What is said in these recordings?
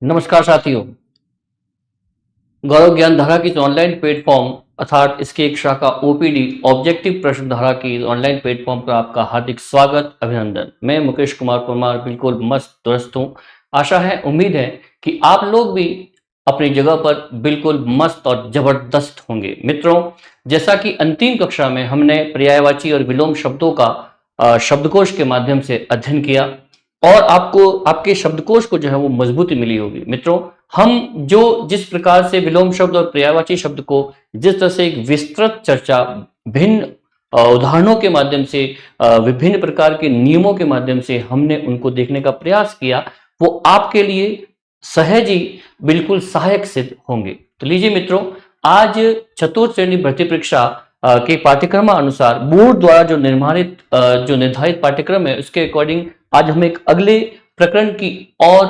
नमस्कार साथियों। गौरव ज्ञान धारा की ऑनलाइन प्लेटफॉर्म अर्थात इसकी एक शाखा ओपीडी ऑब्जेक्टिव प्रश्न धारा की ऑनलाइन प्लेटफॉर्म पर आपका हार्दिक स्वागत अभिनंदन। मैं मुकेश कुमार परमार बिल्कुल मस्त दुरुस्त हूँ। आशा है, उम्मीद है कि आप लोग भी अपनी जगह पर बिल्कुल मस्त और जबरदस्त होंगे। मित्रों, जैसा कि अंतिम कक्षा में हमने पर्यायवाची और विलोम शब्दों का शब्दकोश के माध्यम से अध्ययन किया और आपको आपके शब्दकोश को जो है वो मजबूती मिली होगी। मित्रों, हम जो जिस प्रकार से विलोम शब्द और पर्यायवाची शब्द को जिस तरह से एक विस्तृत चर्चा भिन्न उदाहरणों के माध्यम से विभिन्न प्रकार के नियमों के माध्यम से हमने उनको देखने का प्रयास किया, वो आपके लिए सहज ही बिल्कुल सहायक सिद्ध होंगे। तो लीजिए मित्रों, आज चतुर्थ श्रेणी भर्ती परीक्षा के पाठ्यक्रम अनुसार बोर्ड द्वारा जो निर्धारित पाठ्यक्रम है उसके अकॉर्डिंग आज हम एक अगले प्रकरण की और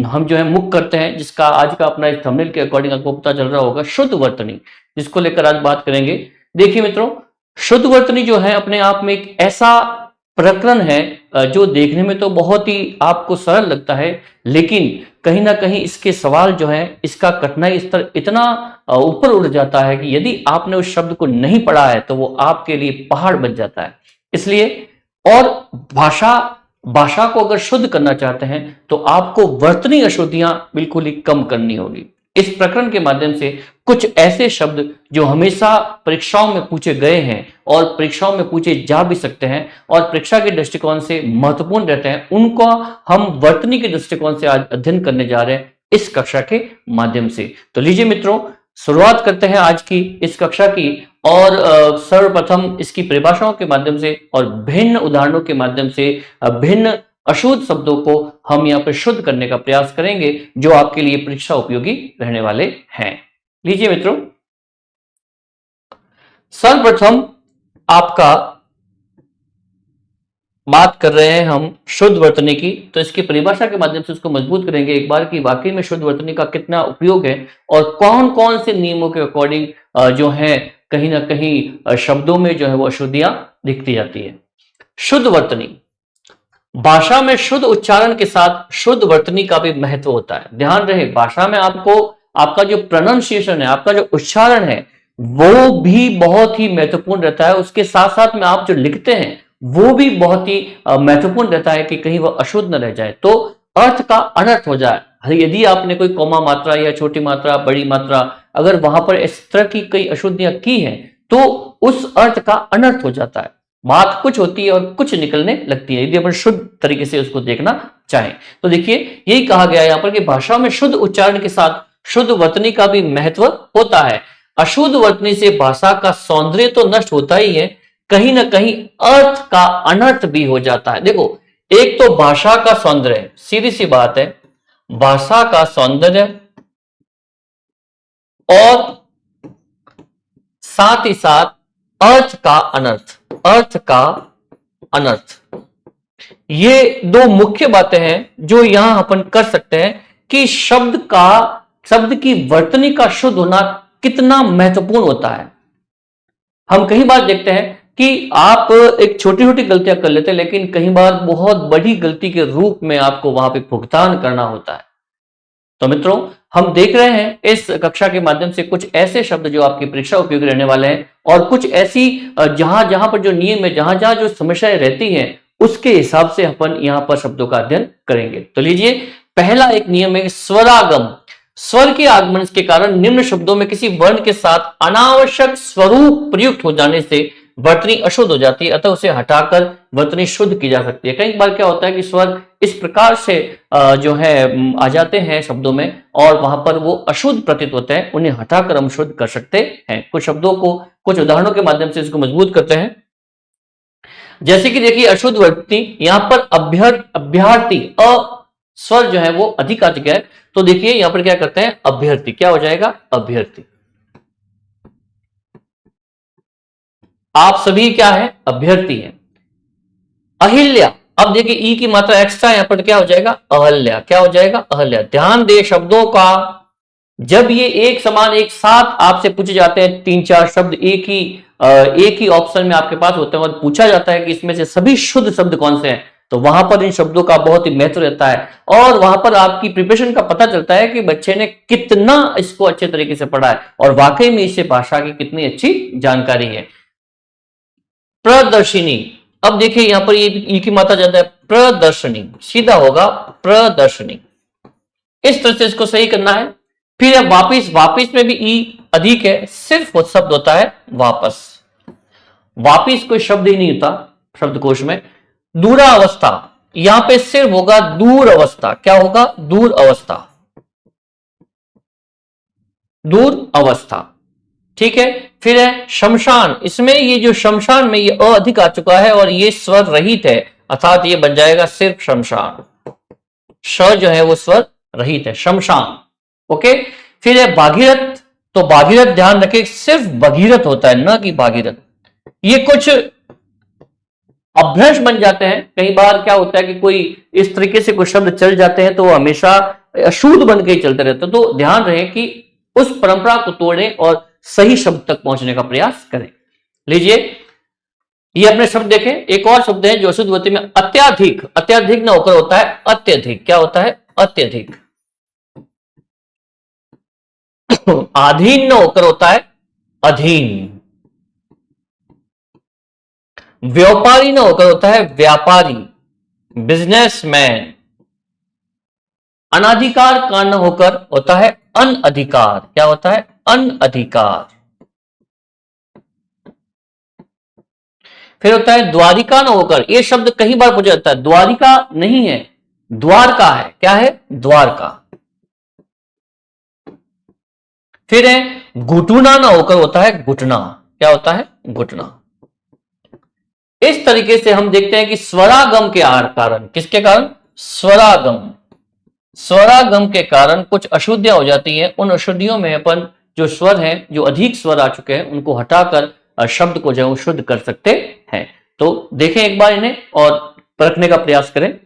हम जो है मुख करते हैं, जिसका आज का अपना इस थंबनेल के अकॉर्डिंग आपको पता चल रहा होगा, शुद्ध वर्तनी, जिसको लेकर आज बात करेंगे। देखिए मित्रों, शुद्ध वर्तनी जो है अपने आप में एक ऐसा प्रकरण है जो देखने में तो बहुत ही आपको सरल लगता है, लेकिन कहीं ना कहीं इसके सवाल जो है, इसका कठिनाई स्तर इतना ऊपर उठ जाता है कि यदि आपने उस शब्द को नहीं पढ़ा है तो वो आपके लिए पहाड़ बन जाता है। इसलिए और भाषा को अगर शुद्ध करना चाहते हैं तो आपको वर्तनी अशुद्धियां बिल्कुल ही कम करनी होगी। इस प्रकरण के माध्यम से कुछ ऐसे शब्द जो हमेशा परीक्षाओं में पूछे गए हैं और परीक्षाओं में पूछे जा भी सकते हैं और परीक्षा के दृष्टिकोण से महत्वपूर्ण रहते हैं, उनको हम वर्तनी के दृष्टिकोण से आज अध्ययन करने जा रहे हैं इस कक्षा के माध्यम से। तो लीजिए मित्रों, शुरुआत करते हैं आज की इस कक्षा की और सर्वप्रथम इसकी परिभाषाओं के माध्यम से और भिन्न उदाहरणों के माध्यम से भिन्न अशुद्ध शब्दों को हम यहाँ पर शुद्ध करने का प्रयास करेंगे, जो आपके लिए परीक्षा उपयोगी रहने वाले हैं। लीजिए मित्रों, सर्वप्रथम आपका बात कर रहे हैं हम शुद्ध वर्तनी की, तो इसकी परिभाषा के माध्यम से उसको मजबूत करेंगे एक बार कि वाकई में शुद्ध वर्तनी का कितना उपयोग है और कौन कौन से नियमों के अकॉर्डिंग जो है कहीं ना कहीं शब्दों में जो है वो अशुद्धियां दिखती जाती है। शुद्ध वर्तनी, भाषा में शुद्ध उच्चारण के साथ शुद्ध वर्तनी का भी महत्व होता है। ध्यान रहे, भाषा में आपको आपका जो प्रोनाउंसिएशन है, आपका जो उच्चारण है, वो भी बहुत ही महत्वपूर्ण रहता है। उसके साथ साथ में आप जो लिखते हैं वो भी बहुत ही महत्वपूर्ण रहता है कि कहीं वह अशुद्ध न रह जाए, तो अर्थ का अनर्थ हो जाए। यदि आपने कोई कोमा मात्रा या छोटी मात्रा, बड़ी मात्रा, अगर वहां पर इस तरह की कई अशुद्धियां की हैं तो उस अर्थ का अनर्थ हो जाता है। बात कुछ होती है और कुछ निकलने लगती है, यदि अपन शुद्ध तरीके से उसको देखना चाहें। तो देखिए, यही कहा गया है यहाँ पर कि भाषा में शुद्ध उच्चारण के साथ शुद्ध वर्तनी का भी महत्व होता है। अशुद्ध वर्तनी से भाषा का सौंदर्य तो नष्ट होता ही है, कहीं ना कहीं अर्थ का अनर्थ भी हो जाता है। देखो, एक तो भाषा का सौंदर्य, सीधी सी बात है, भाषा का सौंदर्य और साथ ही साथ अर्थ का अनर्थ, अर्थ का अनर्थ, ये दो मुख्य बातें हैं जो यहां अपन कर सकते हैं कि शब्द की वर्तनी का शुद्ध होना कितना महत्वपूर्ण होता है। हम कई बार देखते हैं कि आप एक छोटी छोटी गलतियां कर लेते हैं, लेकिन कई बार बहुत बड़ी गलती के रूप में आपको वहां पे भुगतान करना होता है। तो मित्रों, हम देख रहे हैं इस कक्षा के माध्यम से कुछ ऐसे शब्द जो आपकी परीक्षा उपयोगी रहने वाले हैं और कुछ ऐसी जहां जहां पर जो नियम है, जहां जहां जो समस्याएं रहती हैं, उसके हिसाब से अपन यहां पर शब्दों का अध्ययन करेंगे। तो लीजिए, पहला एक नियम है स्वरागम। स्वर के आगमन के कारण निम्न शब्दों में किसी वर्ण के साथ अनावश्यक स्वरूप प्रयुक्त हो जाने से वर्तनी अशुद्ध हो जाती है, अतः उसे हटाकर वर्तनी शुद्ध की जा सकती है। कई बार क्या होता है कि स्वर इस प्रकार से जो है आ जाते हैं शब्दों में और वहां पर वो अशुद्ध प्रतीत होते हैं, उन्हें हटाकर हम शुद्ध कर सकते हैं। कुछ शब्दों को कुछ उदाहरणों के माध्यम से इसको मजबूत करते हैं। जैसे कि देखिए, अशुद्ध वर्तनी, यहां पर अभ्यर्थी, स्वर जो है वो अधिक आ चुका है, तो देखिए यहां पर क्या करते हैं, अभ्यर्थी, क्या हो जाएगा, अभ्यर्थी। आप सभी क्या है, अभ्यर्थी हैं। अहिल्या, अब देखिए ई की मात्रा एक्स्ट्रा, यहां पर क्या हो जाएगा, अहल्या, क्या हो जाएगा, अहल्या। ध्यान दे, शब्दों का जब ये एक समान एक साथ आपसे पूछे जाते हैं, तीन चार शब्द एक ही ऑप्शन में आपके पास होते हैं और पूछा जाता है कि इसमें से सभी शुद्ध शब्द कौन से हैं, तो वहां पर इन शब्दों का बहुत ही महत्व रहता है और वहां पर आपकी प्रिपरेशन का पता चलता है कि बच्चे ने कितना इसको अच्छे तरीके से पढ़ा है और वाकई में इससे भाषा की कितनी अच्छी जानकारी है। प्रदर्शिनी, अब देखिए यहां पर ये की मात्रा ज्यादा है, प्रदर्शनी सीधा होगा प्रदर्शनी, इस तरह से इसको सही करना है। फिर अब वापिस, वापिस में भी ई अधिक है, सिर्फ वो शब्द होता है वापस, वापिस कोई शब्द ही नहीं होता शब्दकोश में। दूरावस्था, यहां पे सिर्फ होगा दूर अवस्था, क्या होगा दूर अवस्था, दूर अवस्था, ठीक है। फिर है शमशान, इसमें ये जो शमशान में ये अ अधिक आ चुका है और ये स्वर रहित है, अर्थात ये बन जाएगा सिर्फ शमशान, श जो है वो स्वर रहित है, शमशान, ओके। फिर है भागीरथ, तो भागीरथ ध्यान रखें सिर्फ भगीरथ होता है, ना कि भागीरथ। ये कुछ अभ्रंश बन जाते हैं, कई बार क्या होता है कि कोई इस तरीके से कुछ शब्द चल जाते हैं तो वो हमेशा अशुद्ध बन के ही चलते रहते हैं, तो ध्यान रहे कि उस परंपरा को तोड़ें और सही शब्द तक पहुंचने का प्रयास करें। लीजिए ये अपने शब्द देखें, एक और शब्द है जो अशुद्धवती में अत्याधिक, अत्याधिक ना होकर होता है अत्यधिक, क्या होता है अत्यधिक। आधीन न होकर होता है अधीन, व्यापारी न होकर होता है व्यापारी, बिजनेसमैन। अनाधिकार का न होकर होता है अनअधिकार, क्या होता है अनअधिकार। फिर होता है द्वारिका न होकर, यह शब्द कई बार पूछा जाता है, द्वारिका नहीं है द्वारका है, क्या है द्वारका। फिर है घुटना न होकर होता है घुटना, क्या होता है घुटना। इस तरीके से हम देखते हैं कि स्वरागम के कारण, किसके कारण स्वरागम, स्वरागम के कारण कुछ अशुद्धियां हो जाती हैं। उन अशुद्धियों में अपन जो स्वर हैं, जो अधिक स्वर आ चुके हैं, उनको हटाकर शब्द को जो है शुद्ध कर सकते हैं। तो देखें एक बार इन्हें और परखने का प्रयास करें।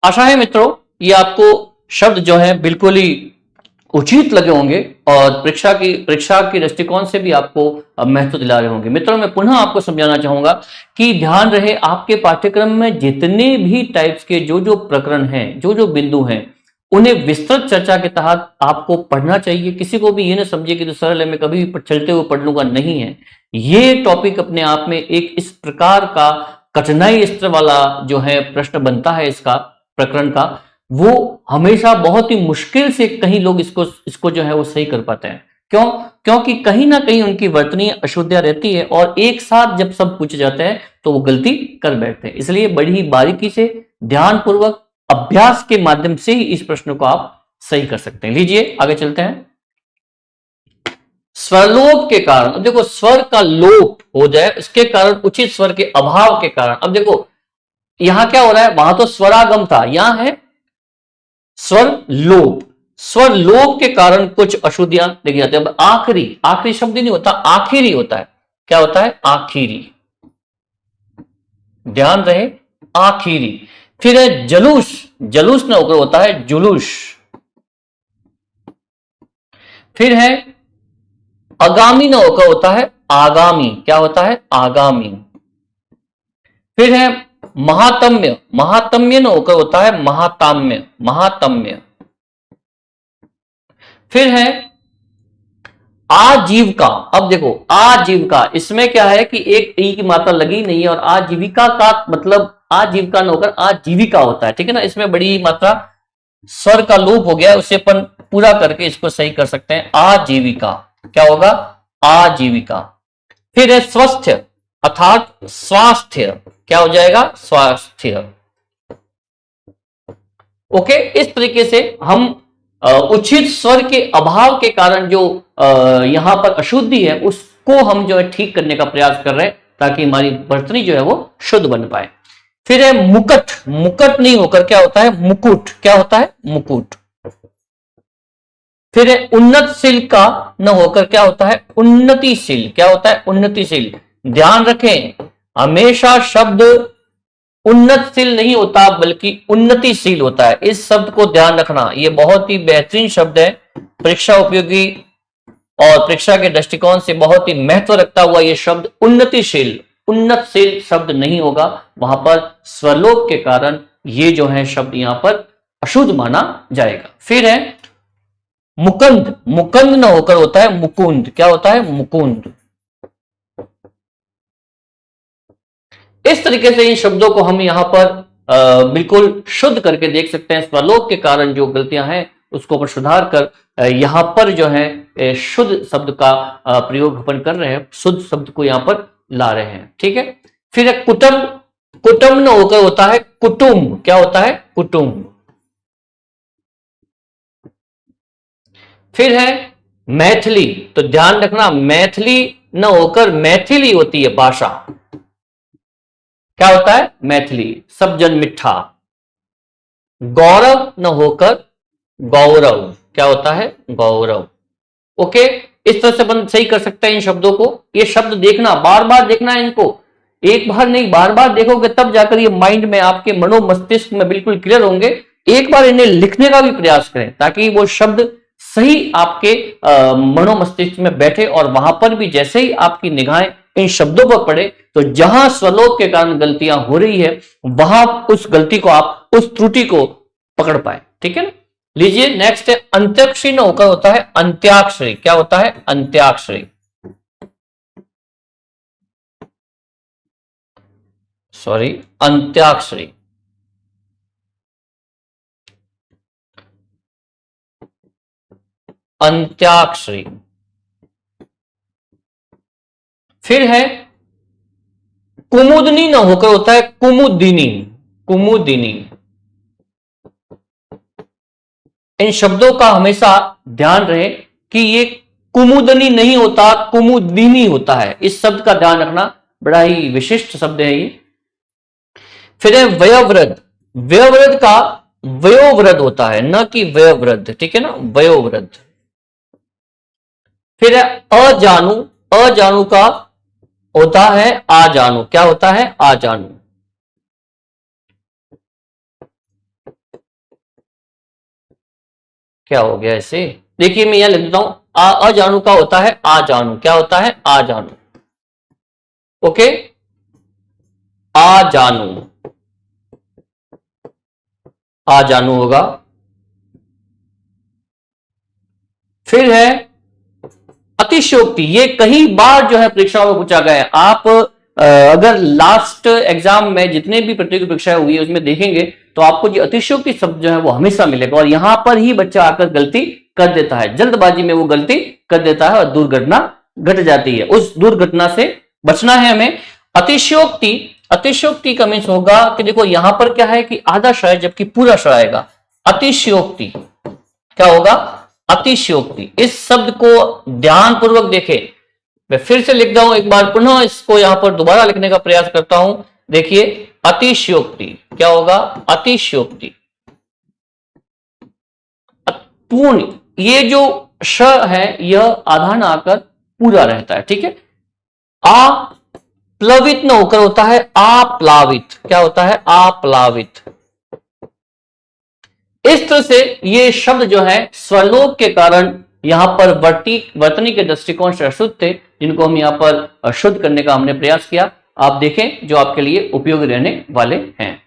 आशा है मित्रों ये आपको शब्द जो है बिल्कुल ही उचित लगे होंगे और परीक्षा की दृष्टिकोण से भी आपको महत्व दिला रहे होंगे। मित्रों मैं पुनः आपको समझाना चाहूंगा कि ध्यान रहे आपके पाठ्यक्रम में जितने भी टाइप्स के जो प्रकरण हैं, जो बिंदु हैं, उन्हें विस्तृत चर्चा के तहत आपको पढ़ना चाहिए। किसी को भी ये ना समझे कि तो सरल है मैं कभी भी चलते हुए पढ़ लूंगा, नहीं है। ये टॉपिक अपने आप में एक इस प्रकार का कठिनाई स्तर वाला जो है प्रश्न बनता है इसका, प्रकरण का, वो हमेशा बहुत ही मुश्किल से कहीं लोग इसको जो है वो सही कर पाते हैं। क्यों? क्योंकि कहीं ना कहीं उनकी वर्तनीय अशुद्धियां रहती है और एक साथ जब सब पूछे जाते हैं तो वो गलती कर बैठते हैं। इसलिए बड़ी ही बारीकी से ध्यानपूर्वक अभ्यास के माध्यम से ही इस प्रश्न को आप सही कर सकते हैं। लीजिए आगे चलते हैं। स्वरलोप के कारण, अब देखो स्वर का लोप हो जाए इसके कारण, उचित स्वर के अभाव के कारण। अब देखो यहां क्या हो रहा है, वहां तो स्वरागम था, यहां है स्वर लोप। स्वर लोप के कारण कुछ अशुद्धियां देखी जाती है। अब आखिरी, आखिरी शब्द नहीं होता, आखिरी होता है, क्या होता है आखिरी, ध्यान रहे आखिरी। फिर है जलूस, जलूस न होकर होता है जुलूस। फिर है आगामी न होकर होता है आगामी, क्या होता है आगामी। फिर है महातम्य, महातम्य न होकर होता है महाताम्य, महातम्य। फिर है आजीविका। अब देखो आजीविका, इसमें क्या है कि एक ई की मात्रा लगी नहीं है और आजीविका का मतलब आजीविका न होकर आजीविका होता है, ठीक है ना। इसमें बड़ी मात्रा स्वर का लोप हो गया, उसे अपन पूरा करके इसको सही कर सकते हैं। आजीविका क्या होगा आजीविका। फिर है स्वस्थ अर्थात स्वास्थ्य, क्या हो जाएगा स्वास्थ्य। ओके, इस तरीके से हम उचित स्वर के अभाव के कारण जो यहां पर अशुद्धि है उसको हम जो है ठीक करने का प्रयास कर रहे हैं ताकि हमारी वर्तनी जो है वो शुद्ध बन पाए। फिर है मुकुट, मुकुट नहीं होकर क्या होता है मुकुट, क्या होता है मुकुट। फिर है उन्नतशील का न होकर क्या होता है उन्नतिशील। क्या होता है उन्नतिशील। ध्यान रखें हमेशा शब्द उन्नतशील नहीं होता बल्कि उन्नतिशील होता है। इस शब्द को ध्यान रखना, ये बहुत ही बेहतरीन शब्द है, परीक्षा उपयोगी और परीक्षा के दृष्टिकोण से बहुत ही महत्व रखता हुआ ये शब्द उन्नतिशील। उन्नतशील शब्द नहीं होगा, वहां पर स्वलोप के कारण ये जो है शब्द यहां पर अशुद्ध माना जाएगा। फिर है मुकुंद। मुकुंद न होकर होता है मुकुंद। क्या होता है मुकुंद। इस तरीके से इन शब्दों को हम यहां पर बिल्कुल शुद्ध करके देख सकते हैं। स्वलोप के कारण जो गलतियां हैं उसको पर सुधार कर यहां पर जो है शुद्ध शब्द का प्रयोग अपन कर रहे हैं, शुद्ध शब्द को यहां पर ला रहे हैं। ठीक है। फिर है कुटुंब। कुटुंब न होकर होता है कुटुंब। क्या होता है कुटुंब। फिर है मैथिली। तो ध्यान रखना मैथिली न होकर मैथिली होती है भाषा। क्या होता है मैथिली। सब जन मिठा। गौरव न होकर गौरव। क्या होता है गौरव। ओके, इस तरह से अपन सही कर सकते हैं इन शब्दों को। ये शब्द देखना, बार बार देखना है इनको, एक बार नहीं बार बार देखोगे तब जाकर ये माइंड में आपके मनो मस्तिष्क में बिल्कुल क्लियर होंगे। एक बार इन्हें लिखने का भी प्रयास करें ताकि वो शब्द सही आपके मनो मस्तिष्क में बैठे और वहां पर भी जैसे ही आपकी निगाहें इन शब्दों पर पड़े तो जहां स्वलोप के कारण गलतियां हो रही है वहां उस गलती को आप उस त्रुटि को पकड़ पाए। ठीक है ना। लीजिए नेक्स्ट है अंत्याक्षरी न होकर होता है अंत्याक्षरी। क्या होता है अंत्याक्षरी। सॉरी अंत्याक्षरी। अंत्याक्षरी। फिर है कुमुदनी न होकर होता है कुमुदिनी। कुमुदिनी। इन शब्दों का हमेशा ध्यान रहे कि ये कुमुदनी नहीं होता कुमुदिनी होता है। इस शब्द का ध्यान रखना, बड़ा ही विशिष्ट शब्द है ये। फिर है वयोवृद्ध। वयोवृद्ध का वयोवृद्ध होता है न कि वयोवृद्ध। ठीक है ना वयोवृद्ध। फिर है अजानु। अजानु का होता है आजानु। क्या होता है आजानु। क्या हो गया इसे, देखिए मैं यहां लिख देता हूं अजानु का होता है आजानु। क्या होता है आजानु। ओके आजानु। आजानु होगा। फिर है अतिशयोक्ति। ये कई बार जो है परीक्षाओं में पूछा गया है। आप अगर लास्ट एग्जाम में जितने भी प्रतियोगी परीक्षाएं हुई है उसमें देखेंगे तो आपको जो अतिशयोक्ति शब्द जो है वो हमेशा मिलेगा और यहां पर ही बच्चा आकर गलती कर देता है, जल्दबाजी में वो गलती कर देता है और दुर्घटना घट जाती है। उस दुर्घटना से बचना है हमें। अतिशयोक्ति, अतिशयोक्ति का मीन्स होगा कि देखो यहां पर क्या है कि आधा श है जबकि पूरा श आएगा। अतिशयोक्ति क्या होगा अतिशयोक्ति। इस शब्द को ध्यानपूर्वक देखें। मैं फिर से लिख रहा हूं, एक बार पुनः इसको यहां पर दोबारा लिखने का प्रयास करता हूं। देखिए अतिशयोक्ति क्या होगा अतिशयोक्ति। पूर्ण, ये जो श है यह आधा न आकर पूरा रहता है। ठीक है। प्लवित न होकर होता है आप्लावित। क्या होता है आप्लावित। इस तरह से ये शब्द जो है स्वलोप के कारण यहां पर वर्तनी के दृष्टिकोण से अशुद्ध थे, जिनको हम यहां पर शुद्ध करने का हमने प्रयास किया। आप देखें जो आपके लिए उपयोगी रहने वाले हैं।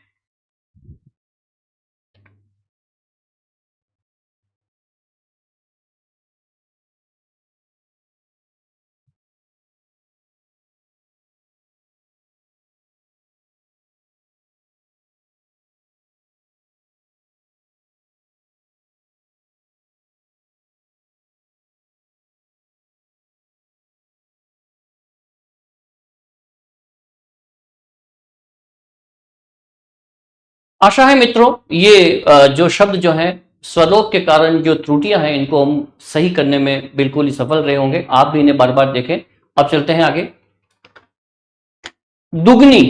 आशा है मित्रों ये जो शब्द जो है स्वलोप के कारण जो त्रुटियां हैं इनको हम सही करने में बिल्कुल ही सफल रहे होंगे। आप भी इन्हें बार बार देखें। अब चलते हैं आगे। दुगनी।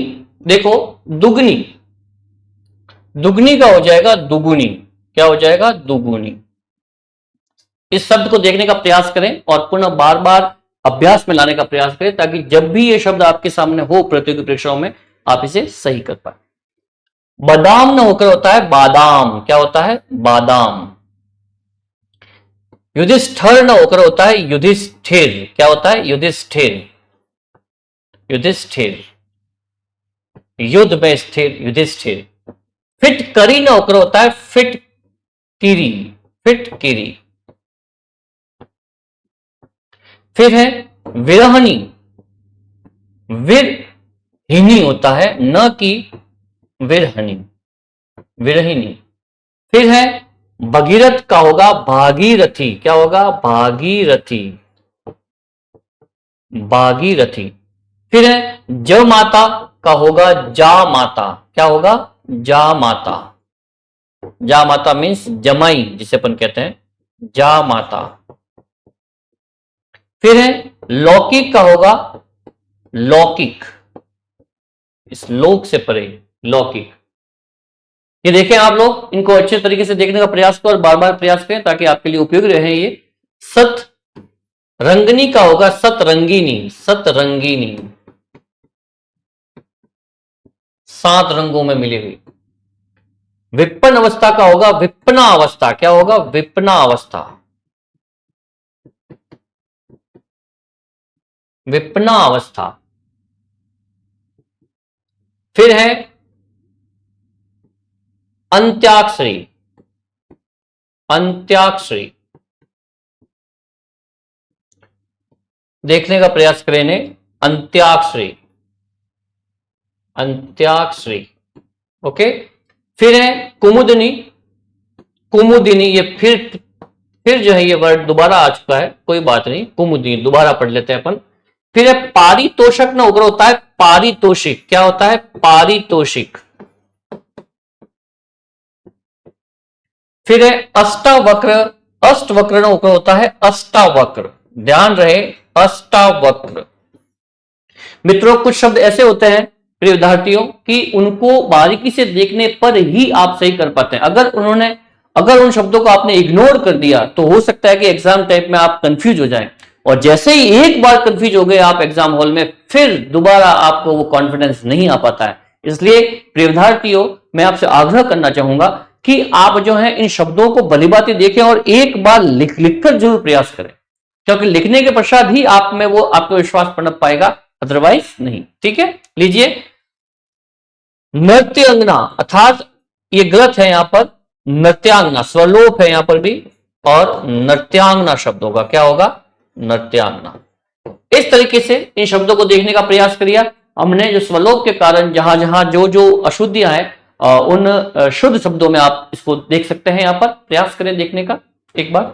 देखो दुगनी, दुगनी का हो जाएगा दुगुनी। क्या हो जाएगा दुगुनी। इस शब्द को देखने का प्रयास करें और पुनः बार बार अभ्यास में लाने का प्रयास करें, ताकि जब भी ये शब्द आपके सामने हो प्रतियोगी परीक्षाओं में आप इसे सही कर पाए। बादाम न होकर होता है बादाम। क्या होता है? बादाम। युधिष्ठिर न होकर होता है युधिष्ठिर। क्या होता है? युधिष्ठिर। युधिष्ठिर, युद्ध में स्थिर युधिष्ठिर। फिटकरी न होकर होता है फिटकिरी। फिटकिरी। फिर है विरहनी। विरहिनी होता है, न कि विरहनी, विरहिनी। फिर है भगीरथ का होगा भागीरथी। क्या होगा? भागीरथी, भागीरथी। फिर है ज माता का होगा जा माता। क्या होगा? जा माता। जा माता मीन्स जमाई, जिसे अपन कहते हैं, जा माता। फिर है लौकिक का होगा लौकिक, इस लोक से परे, लौकिक। ये देखें आप लोग, इनको अच्छे तरीके से देखने का प्रयास करें और बार बार प्रयास करें ताकि आपके लिए उपयोगी रहे ये। सत रंगनी का होगा सतरंगिनी। सतरंगिनी, 7 रंगों में मिली हुई। विपन्न अवस्था का होगा विपना अवस्था। क्या होगा? विपना अवस्था, विपना अवस्था। फिर है अंत्याक्षरी। अंत्याक्षरी, देखने का प्रयास करें इन्हें। अंत्याक्षरी, अंत्याक्षरी। ओके। फिर है कुमुदनी। कुमुदिनी, ये फिर जो है ये वर्ड दोबारा आ चुका है, कोई बात नहीं, कुमुदिनी दोबारा पढ़ लेते हैं अपन। फिर है पारितोषक न उग्र होता है पारितोषिक। क्या होता है? पारितोषिक। फिर है अष्टावक्र। अष्टवक्र न उग्र होता है अष्टावक्र। ध्यान रहे, अष्टावक्र। मित्रों, कुछ शब्द ऐसे होते हैं प्रिय विद्यार्थियों कि उनको बारीकी से देखने पर ही आप सही कर पाते हैं। अगर उन शब्दों को आपने इग्नोर कर दिया तो हो सकता है कि एग्जाम टाइप में आप कंफ्यूज हो जाएं, और जैसे ही एक बार कंफ्यूज हो गए आप एग्जाम हॉल में, फिर दोबारा आपको वो कॉन्फिडेंस नहीं आ पाता है। इसलिए प्रिय विद्यार्थियों, मैं आपसे आग्रह करना चाहूंगा कि आप जो है इन शब्दों को भलीभांति देखें और एक बार लिख कर जरूर प्रयास करें, क्योंकि लिखने के पश्चात ही आप में वो आपको विश्वास पनप पाएगा, अदरवाइज नहीं। ठीक है, लीजिए। नृत्यांगना, अर्थात ये गलत है, यहां पर नृत्यांगना, स्वलोप है यहां पर भी, और नृत्यांगना शब्द होगा। क्या होगा? नृत्यांगना। इस तरीके से इन शब्दों को देखने का प्रयास करिए। हमने जो स्वलोप के कारण जहां जहां जो जो अशुद्धियां हैं, उन शुद्ध शब्दों में आप इसको देख सकते हैं। यहां पर प्रयास करें देखने का एक बार।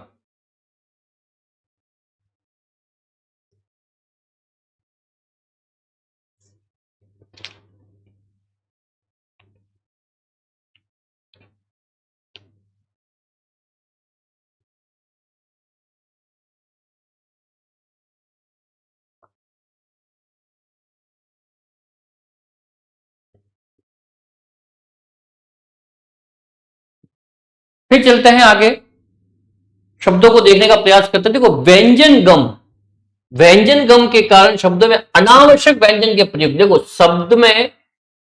फिर चलते हैं आगे, शब्दों को देखने का प्रयास करते हैं। देखो, व्यंजन गम, व्यंजन गम के कारण शब्दों में अनावश्यक व्यंजन के प्रयोग। देखो, शब्द में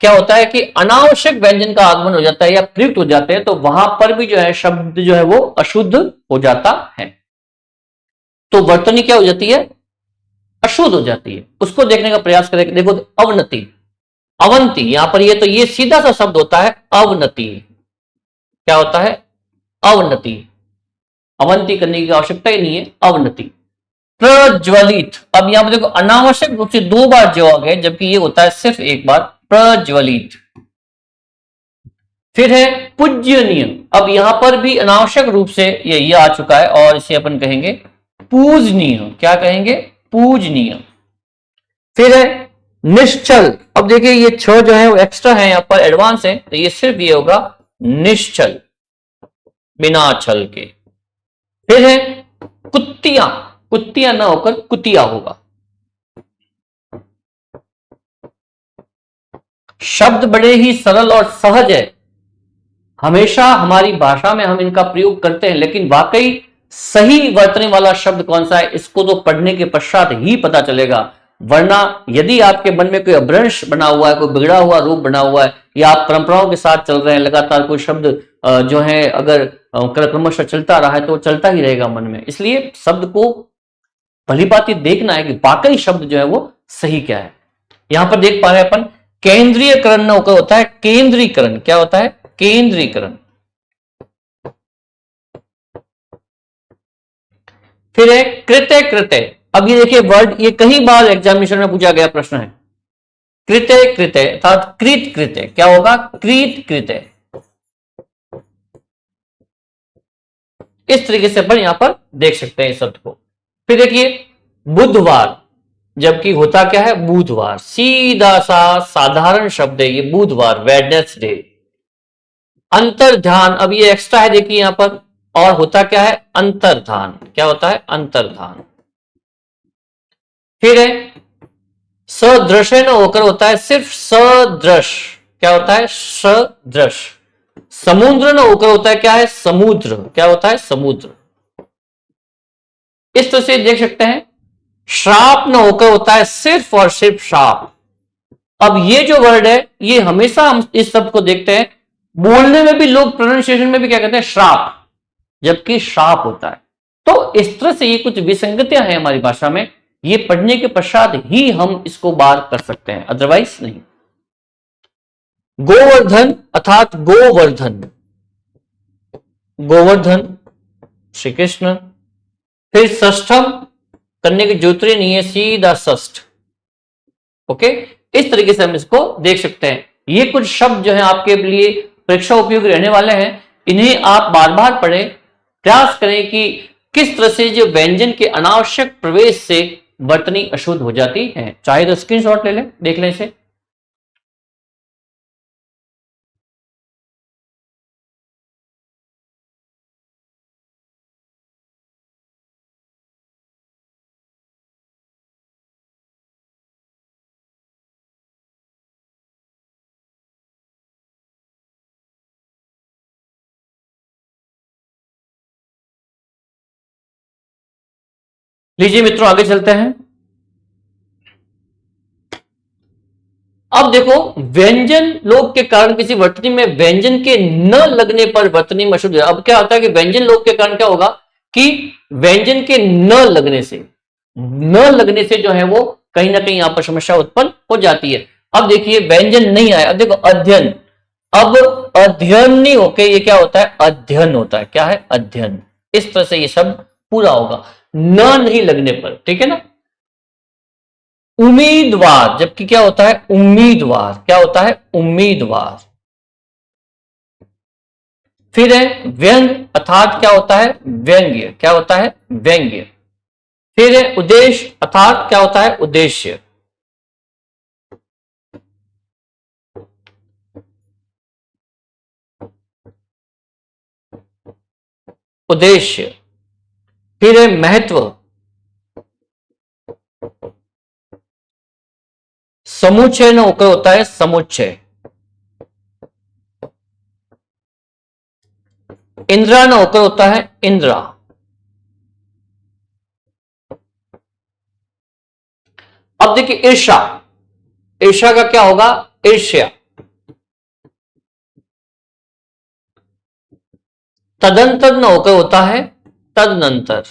क्या होता है कि अनावश्यक व्यंजन का आगमन हो जाता है या प्रयुक्त हो जाते हैं, तो वहां पर भी जो है शब्द जो है वो अशुद्ध हो जाता है। तो वर्तनी क्या हो जाती है? अशुद्ध हो जाती है। उसको देखने का प्रयास करें। देखो, अवनति, अवंती, यहां पर ये तो ये सीधा सा शब्द होता है अवनति। क्या होता है? अवनति। अवंती करने की आवश्यकता ही नहीं है, अवनति। प्रज्वलित, अब यहां पर देखो अनावश्यक रूप से 2 बार जो आ गए, जबकि ये होता है सिर्फ एक बार, प्रज्वलित। फिर है पूज्यनीय, अब यहां पर भी अनावश्यक रूप से ये आ चुका है और इसे अपन कहेंगे पूजनीय। क्या कहेंगे? पूजनीय। फिर है निश्चल, अब देखिए ये छ जो है वो एक्स्ट्रा है, यहां पर एडवांस है, तो ये सिर्फ ये होगा निश्चल, बिना छल के। फिर है कुत्तियां, कुत्तियां ना होकर कुतिया होगा। शब्द बड़े ही सरल और सहज है, हमेशा हमारी भाषा में हम इनका प्रयोग करते हैं, लेकिन वाकई सही वर्तने वाला शब्द कौन सा है, इसको तो पढ़ने के पश्चात ही पता चलेगा। वरना यदि आपके मन में कोई अभ्रंश बना हुआ है, कोई बिगड़ा हुआ रूप बना हुआ है, या आप परंपराओं के साथ चल रहे हैं, लगातार कोई शब्द जो है अगर क्रमशः चलता रहा है तो चलता ही रहेगा मन में। इसलिए शब्द को भली भांति देखना है कि वाकई शब्द जो है वो सही क्या है। यहां पर देख पा रहे हैं अपन, केंद्रीयकरण न होकर होता है केंद्रीकरण। क्या होता है? केंद्रीकरण। फिर है कृत्य कृत्य। अब ये देखिए वर्ड, ये कई बार एग्जामिनेशन में पूछा गया प्रश्न है। कृत्य कृत्य अर्थात कृत कृत्य। क्या होगा? कृत कृत्य। इस तरीके से अपन यहां पर देख सकते हैं इस शब्द को। फिर देखिए बुधवार, जबकि होता क्या है? बुधवार। सीधा सा साधारण शब्द है ये, बुधवार, वेडनेसडे। अंतर्ध्यान, अब ये एक्स्ट्रा है देखिए यहां पर, और होता क्या है? अंतर्धान। क्या होता है? अंतर्धान। फिर है सदृश न होकर होता है सिर्फ सदृश। क्या होता है? सदृश। समुद्र न होकर होता है क्या है? समुद्र। क्या होता है? समुद्र। इस तरह से देख सकते हैं। श्राप न होकर होता है सिर्फ और सिर्फ श्राप। अब ये जो वर्ड है, ये हमेशा हम इस शब्द को देखते हैं, बोलने में भी लोग प्रोनाउंसिएशन में भी क्या कहते हैं? श्राप, जबकि श्राप होता है। तो इस तरह से ये कुछ विसंगतियां हैं हमारी भाषा में, ये पढ़ने के पश्चात ही हम इसको बार कर सकते हैं, अदरवाइज नहीं। गोवर्धन अर्थात गोवर्धन, गोवर्धन श्री कृष्ण। फिर षष्ठम, करने की जरूरत नहीं है, सीधा षष्ठ। ओके, इस तरीके से हम इसको देख सकते हैं। ये कुछ शब्द जो है आपके लिए परीक्षा उपयोगी रहने वाले हैं, इन्हें आप बार बार पढ़ें, प्रयास करें कि किस तरह से जो व्यंजन के अनावश्यक प्रवेश से वर्तनी अशुद्ध हो जाती है। चाहे तो स्क्रीनशॉट ले लें, देख लें इसे। लीजिए मित्रों, आगे चलते हैं। अब देखो, व्यंजन लोग के कारण किसी वर्तनी में व्यंजन के न लगने पर वर्तनी में अशुद्ध। अब क्या होता है कि व्यंजन लोग के कारण क्या होगा कि व्यंजन के न लगने से, न लगने से जो है वो कहीं ना कहीं यहां पर समस्या उत्पन्न हो जाती है। अब देखिए व्यंजन नहीं आया, अब देखो अध्ययन। अब अध्ययन नहीं होके ये क्या होता है? अध्ययन होता है। क्या है? अध्ययन। इस तरह से ये शब्द पूरा होगा, न नहीं लगने पर। ठीक है ना? उम्मीदवार, जबकि क्या होता है? उम्मीदवार। क्या होता है? उम्मीदवार। फिर है व्यंग अर्थात क्या होता है? व्यंग्य। क्या होता है? व्यंग्य। फिर है उद्देश्य अर्थात क्या होता है? उद्देश्य। उद्देश्य। फिर है महत्व। समुच्चय न होकर होता है समुच्चय। इंद्रा न होकर होता है इंद्रा। अब देखिए ईर्षा, ईर्षा का क्या होगा? ईर्ष्या। तदंतर न होकर होता है तदनंतर।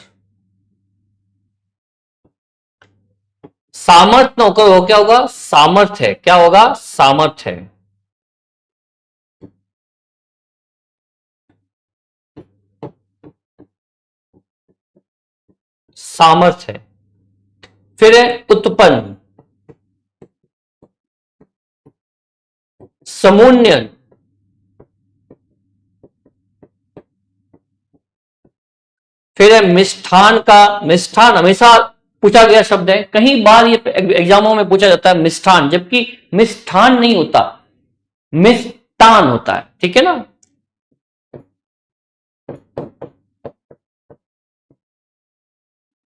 सामर्थ्य न होकर हो क्या होगा? सामर्थ्य। क्या होगा? सामर्थ्य। सामर्थ्य। फिर है उत्पन्न, समुन्नयन। फिर है मिष्ठान का, मिष्ठान हमेशा पूछा गया शब्द है, कई बार ये एग्जामों में पूछा जाता है मिष्ठान, जबकि मिष्ठान नहीं होता, मिष्टान होता है। ठीक है ना?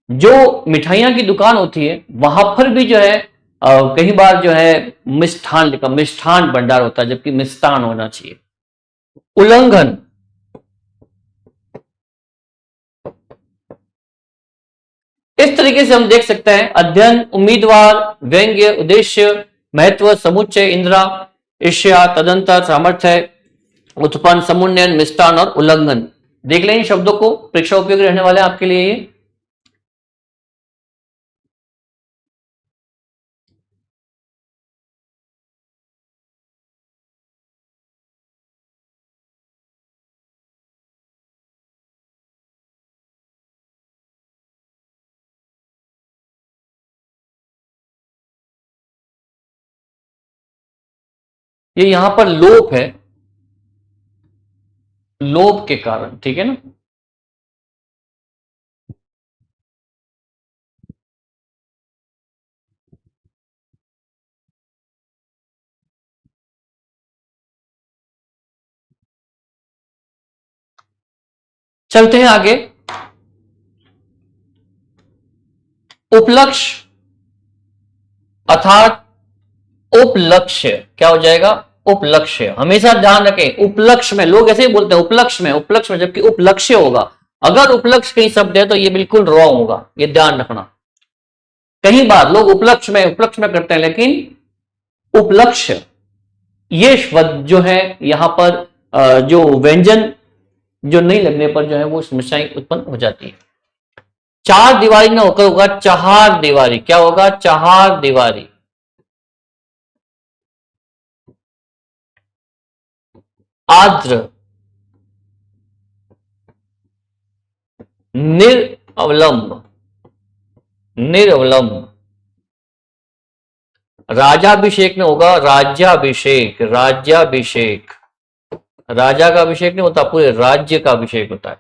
जो मिठाइयां की दुकान होती है वहां पर भी जो है कई बार जो है मिष्ठान लिखा, मिष्ठान भंडार होता है, जबकि मिष्टान होना चाहिए। उल्लंघन, इस तरीके से हम देख सकते हैं अध्ययन, उम्मीदवार, व्यंग्य, उद्देश्य, महत्व, समुच्चय, इंद्रा, ईर्ष्या, तदंतर, सामर्थ्य, उत्पन्न, समुन्नयन, मिष्टान और उल्लंघन। देख लें इन शब्दों को, परीक्षा उपयोगी रहने वाले हैं आपके लिए ये यहां पर लोप है, लोप के कारण, ठीक है ना। चलते हैं आगे। उपलक्ष्य अर्थात उपलक्ष्य क्या हो जाएगा, उपलक्ष्य। हमेशा ध्यान रखें, उपलक्ष्य में लोग ऐसे ही बोलते हैं उपलक्ष्य में, उपलक्ष्य में, जबकि उपलक्ष्य होगा। अगर उपलक्ष्य कहीं शब्द है तो ये बिल्कुल रॉन्ग होगा, ये ध्यान रखना। कई बार लोग उपलक्ष्य में करते हैं, लेकिन उपलक्ष्य ये शब्द जो है यहां पर जो व्यंजन जो नहीं लगने पर जो है वो समस्याएं उत्पन्न हो जाती है। चार दीवारी ना होकर होगा चहार दीवारी। क्या होगा, चहार दीवारी। आद्र, निरअवलंब, निरअवलंब। राजाभिषेक में होगा राज्याभिषेक, राज्याभिषेक। राजा का अभिषेक नहीं होता, पूरे राज्य का अभिषेक होता है।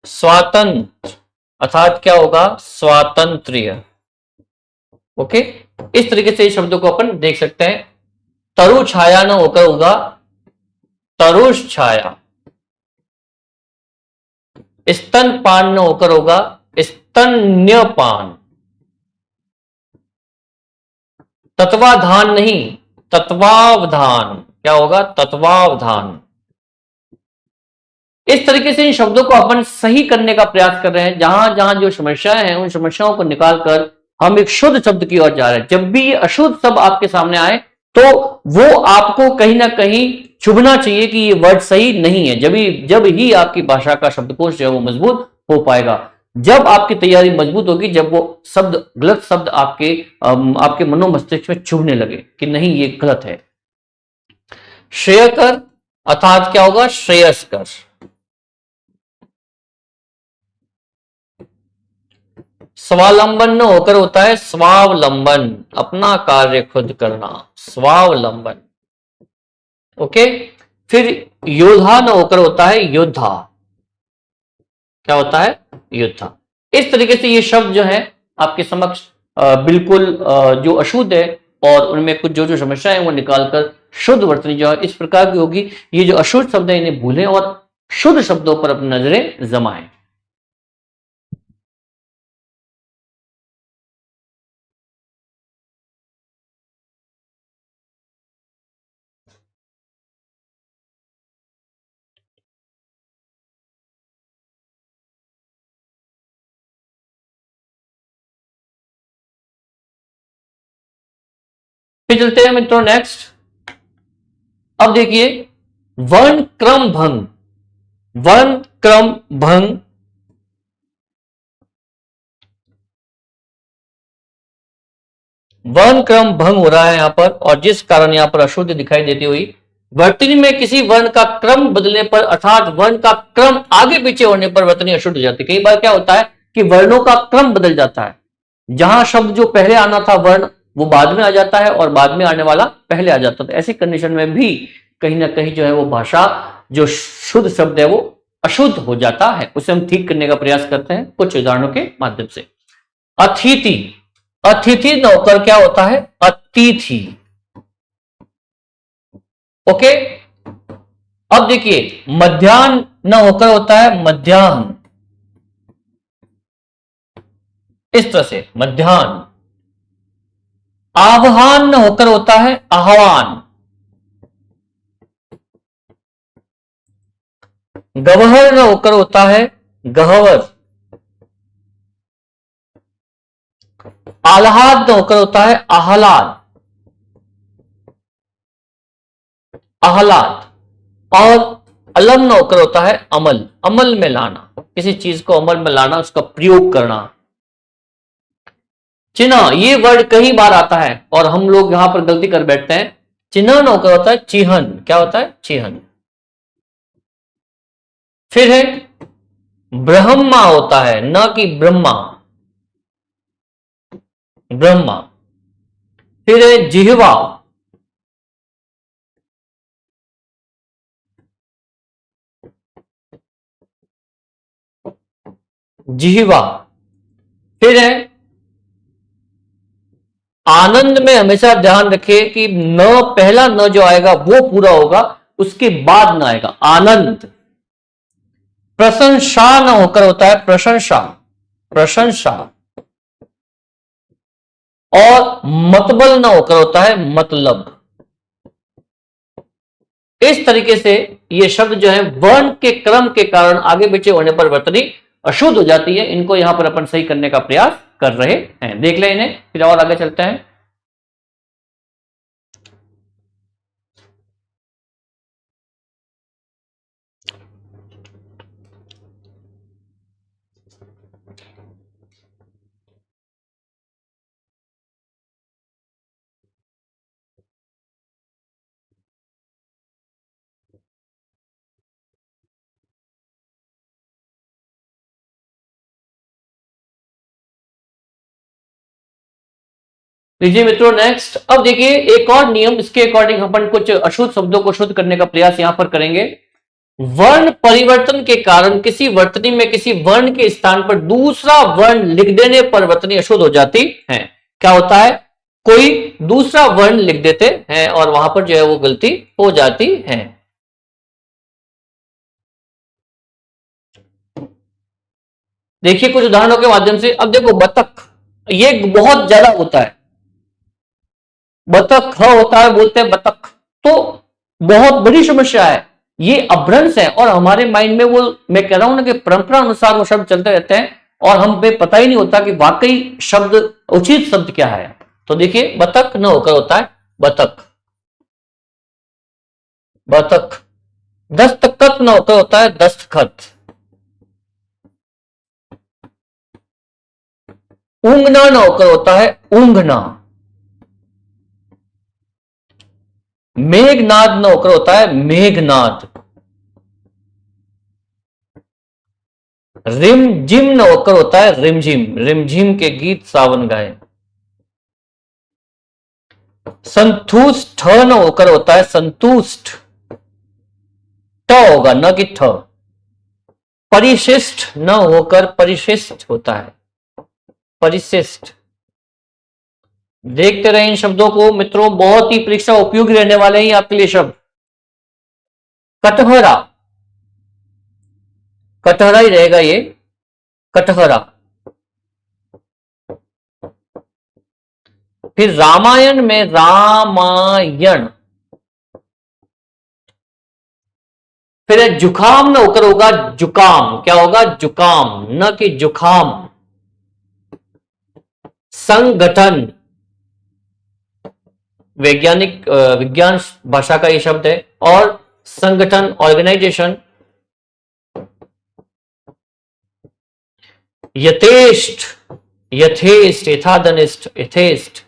स्वातंत्र अर्थात क्या होगा, स्वातंत्र्य। ओके, इस तरीके से इस शब्दों को अपन देख सकते हैं। तरु छाया न होकर होगा तरुष छाया। स्तनपान न होकर होगा स्तन्यपान। तत्वाधान नहीं, तत्वावधान। क्या होगा, तत्वावधान। इस तरीके से इन शब्दों को अपन सही करने का प्रयास कर रहे हैं। जहां जहां जो समस्याएं हैं उन समस्याओं को निकालकर हम एक शुद्ध शब्द की ओर जा रहे हैं। जब भी ये अशुद्ध शब्द आपके सामने आए तो वो आपको कहीं ना कहीं चुभना चाहिए कि ये वर्ड सही नहीं है। जब ही आपकी भाषा का शब्दकोश जो है वो मजबूत हो पाएगा। जब आपकी तैयारी मजबूत होगी, जब वो शब्द, गलत शब्द आपके मनो मस्तिष्क में चुभने लगे कि नहीं ये गलत है। श्रेयकर अर्थात क्या होगा, श्रेयस्कर। स्वावलंबन न होकर होता है स्वावलंबन, अपना कार्य खुद करना, स्वावलंबन। ओके, फिर योद्धा न होकर होता है योद्धा। क्या होता है, योद्धा। इस तरीके से ये शब्द जो है आपके समक्ष बिल्कुल जो अशुद्ध है और उनमें कुछ जो जो समस्या है वो निकालकर शुद्ध वर्तनी जो है इस प्रकार की होगी। ये जो अशुद्ध शब्द है इन्हें भूलें और शुद्ध शब्दों पर अपनी नजरें जमाएं। फिर चलते हैं मित्रों नेक्स्ट। अब देखिए, वर्ण क्रम भंग, वर्ण क्रम भंग। वर्ण क्रम भंग हो रहा है यहां पर, और जिस कारण यहां पर अशुद्ध दिखाई देती हुई वर्तनी में किसी वर्ण का क्रम बदलने पर अर्थात वर्ण का क्रम आगे पीछे होने पर वर्तनी अशुद्ध हो जाती है। कई बार क्या होता है कि वर्णों का क्रम बदल जाता है। जहां शब्द जो पहले आना था वर्ण वो बाद में आ जाता है और बाद में आने वाला पहले आ जाता है। ऐसी कंडीशन में भी कहीं ना कहीं जो है वो भाषा, जो शुद्ध शब्द है वो अशुद्ध हो जाता है। उसे हम ठीक करने का प्रयास करते हैं कुछ उदाहरणों के माध्यम से। अतिथि, अतिथि नौकर क्या होता है, अतिथि। ओके, अब देखिए, मध्याह्न न होकर होता है मध्याह्न। इस तरह से मध्याह्न। आह्वान न होकर होता है आह्वान। गवहर न होकर होता है गहवर। आह्लाद न होकर होता है आह्लाद, आह्लाद। और अलम न होकर होता है अमल, अमल में लाना, किसी चीज को अमल में लाना, उसका प्रयोग करना। चिन्ह, ये वर्ड कई बार आता है और हम लोग यहां पर गलती कर बैठते हैं। चिन्ह न होकर होता है चिहन, क्या होता है? चिहन। फिर है ब्रह्मा होता है, न कि ब्रह्मा, ब्रह्मा। फिर है जिह्वा, जिह्वा। फिर है आनंद में हमेशा ध्यान रखिए कि न, पहला न जो आएगा वो पूरा होगा, उसके बाद न आएगा आनंद। प्रशंसा न होकर होता है प्रशंसा, प्रशंसा। और मतबल न होकर होता है मतलब। इस तरीके से ये शब्द जो है वर्ण के क्रम के कारण आगे पीछे होने पर वर्तनी अशुद्ध हो जाती है। इनको यहां पर अपन सही करने का प्रयास कर रहे हैं। देख लें इन्हें, फिर और आगे चलते हैं। लीजिए मित्रों नेक्स्ट। अब देखिए एक और नियम, इसके अकॉर्डिंग अपन कुछ अशुद्ध शब्दों को शुद्ध करने का प्रयास यहां पर करेंगे। वर्ण परिवर्तन के कारण किसी वर्तनी में किसी वर्ण के स्थान पर दूसरा वर्ण लिख देने पर वर्तनी अशुद्ध हो जाती है। क्या होता है? कोई दूसरा वर्ण लिख देते हैं और वहां पर जो है वो गलती हो जाती है। देखिए कुछ उदाहरणों के माध्यम से। अब देखो बतख, ये बहुत ज्यादा होता है। बतख ह होता है, बोलते हैं बतख, तो बहुत बड़ी समस्या है। ये अभ्रंश है और हमारे माइंड में वो, मैं कह रहा हूं ना कि परंपरा अनुसार वो शब्द चलते रहते हैं और हमें पता ही नहीं होता कि वाकई शब्द, उचित शब्द क्या है। तो देखिए बतख न होकर होता है बतख, बतख। दस्तखत न होकर होता है दस्तखत। ऊंघना न होकर होता है ऊंघना। मेघनाद न होकर होता है मेघनाद। रिम जिम न होकर होता है रिमझिम, रिमझिम के गीत सावन गाए। संतुष्ट न होकर होता है संतुष्ट, ट होगा न कि ठ। परिशिष्ट न होकर परिशिष्ट होता है परिशिष्ट। देखते रहे इन शब्दों को मित्रों, बहुत ही परीक्षा उपयोगी रहने वाले हैं आपके लिए शब्द। कटहरा, कटहरा ही रहेगा ये, कटहरा। फिर रामायण में रामायण। फिर जुखाम न होकर होगा जुकाम, क्या होगा? जुकाम, न कि जुखाम। संगठन, वैज्ञानिक विज्ञान भाषा का ये शब्द है। और संगठन, ऑर्गेनाइजेशन। यथेष्ट, यथेष्ट, यथाधनिष्ठ, यथेष्ट।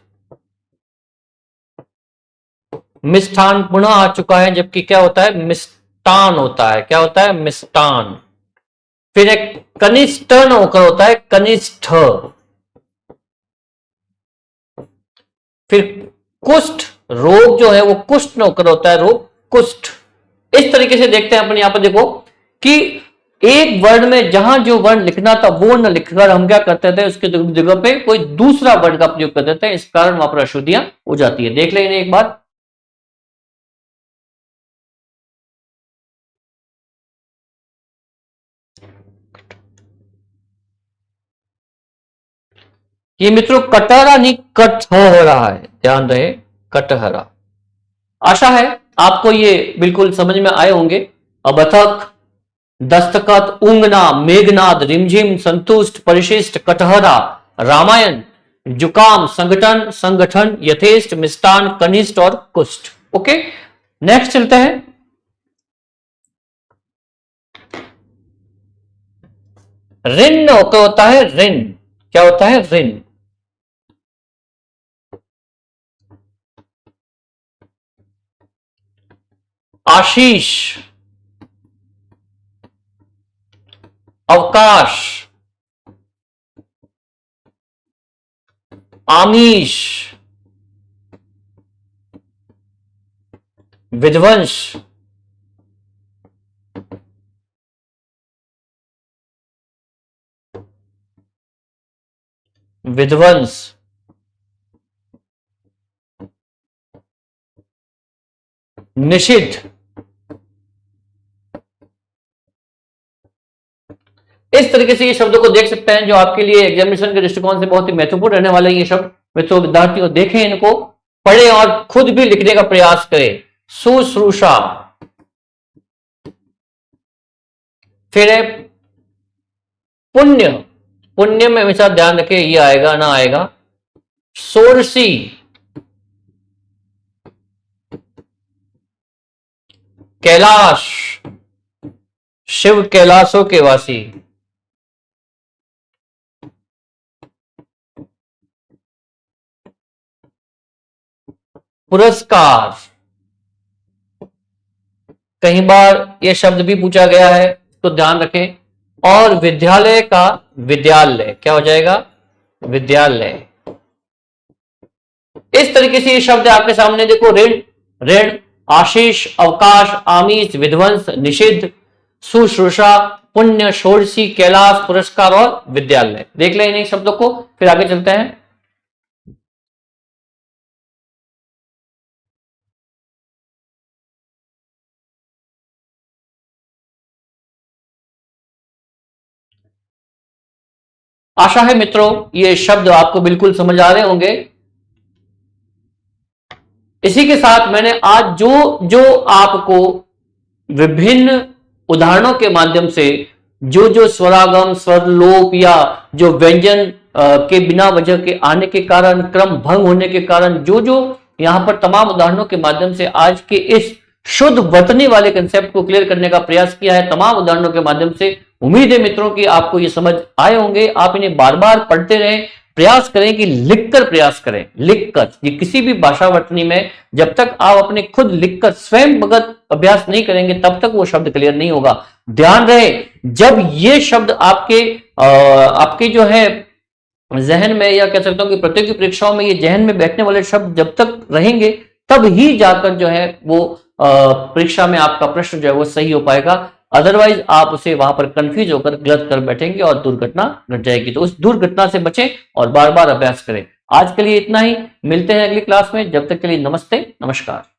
मिष्ठान पुनः आ चुका है, जबकि क्या होता है? मिष्टान होता है। क्या होता है? मिष्टान। फिर एक कनिष्ठ न होकर होता है कनिष्ठ। फिर कुष्ठ, रोग जो है वो कुष्ठ न होकर होता है रोग, कुष्ठ। इस तरीके से देखते हैं अपन यहां पर, देखो कि एक वर्ण में जहां जो वर्ण लिखना था वो न लिखकर हम क्या करते थे, उसके जगह पे कोई दूसरा वर्ण का प्रयोग कर देते हैं। इस कारण वहां पर अशुद्धियां हो जाती है। देख लेंगे एक बार। ये मित्रों कटहरा नहीं कट हो रहा है, ध्यान रहे, कटहरा। आशा है आपको ये बिल्कुल समझ में आए होंगे। अब बतख, दस्तखत, ऊंगना, मेघनाद, रिमझिम, संतुष्ट, परिशिष्ट, कटहरा, रामायण, जुकाम, संगठन, संगठन, यथेष्ट, मिष्टान, कनिष्ठ और कुष्ठ। ओके, नेक्स्ट चलते हैं। ऋण होता है ऋण, क्या होता है ऋण। आशीष, अवकाश, आमीष, विध्वंस, विध्वंस, निषिद्ध। इस तरीके से ये शब्दों को देख सकते हैं जो आपके लिए एग्जामिनेशन के दृष्टिकोण से बहुत ही महत्वपूर्ण रहने वाले ये शब्द। मित्रों, विद्यार्थियों, देखें इनको, पढ़ें और खुद भी लिखने का प्रयास करें। शुश्रूषा, फिर है पुण्य, पुण्य में हमेशा ध्यान रखें ये आएगा ना आएगा। षोडशी, कैलाश, शिव कैलाशों के वासी। पुरस्कार, कई बार यह शब्द भी पूछा गया है तो ध्यान रखें। और विद्यालय का विद्यालय क्या हो जाएगा, विद्यालय। इस तरीके से ये शब्द है आपके सामने, देखो, ऋण, ऋण, आशीष, अवकाश, आमीष, विध्वंस, निषिद्ध, शुश्रूषा, पुण्य, षोडशी, कैलाश, पुरस्कार और विद्यालय। देख लें इन शब्दों को, फिर आगे चलते हैं। आशा है मित्रों ये शब्द आपको बिल्कुल समझ आ रहे होंगे। इसी के साथ मैंने आज जो जो आपको विभिन्न उदाहरणों के माध्यम से जो जो स्वरागम, स्वरलोप या जो व्यंजन के बिना वजह के आने के कारण, क्रम भंग होने के कारण, जो जो यहां पर तमाम उदाहरणों के माध्यम से आज के इस शुद्ध वर्तनी वाले कंसेप्ट को क्लियर करने का प्रयास किया है, तमाम उदाहरणों के माध्यम से। उम्मीद है मित्रों की आपको ये समझ आए होंगे। आप इन्हें बार बार पढ़ते रहें, प्रयास करें कि लिखकर प्रयास करें, लिखकर। ये किसी भी भाषा वर्तनी में जब तक आप अपने खुद लिखकर स्वयं भगत अभ्यास नहीं करेंगे तब तक वो शब्द क्लियर नहीं होगा। ध्यान रहे, जब ये शब्द आपके जो है जहन में, या कह सकता हूं कि प्रतियोगी परीक्षाओं में ये जहन में बैठने वाले शब्द जब तक रहेंगे तब ही जाकर जो है वो परीक्षा में आपका प्रश्न जो है वो सही हो पाएगा। अदरवाइज आप उसे वहां पर कंफ्यूज होकर गलत कर बैठेंगे और दुर्घटना घट जाएगी। तो उस दुर्घटना से बचें और बार बार अभ्यास करें। आज के लिए इतना ही, मिलते हैं अगली क्लास में। जब तक के लिए नमस्ते, नमस्कार।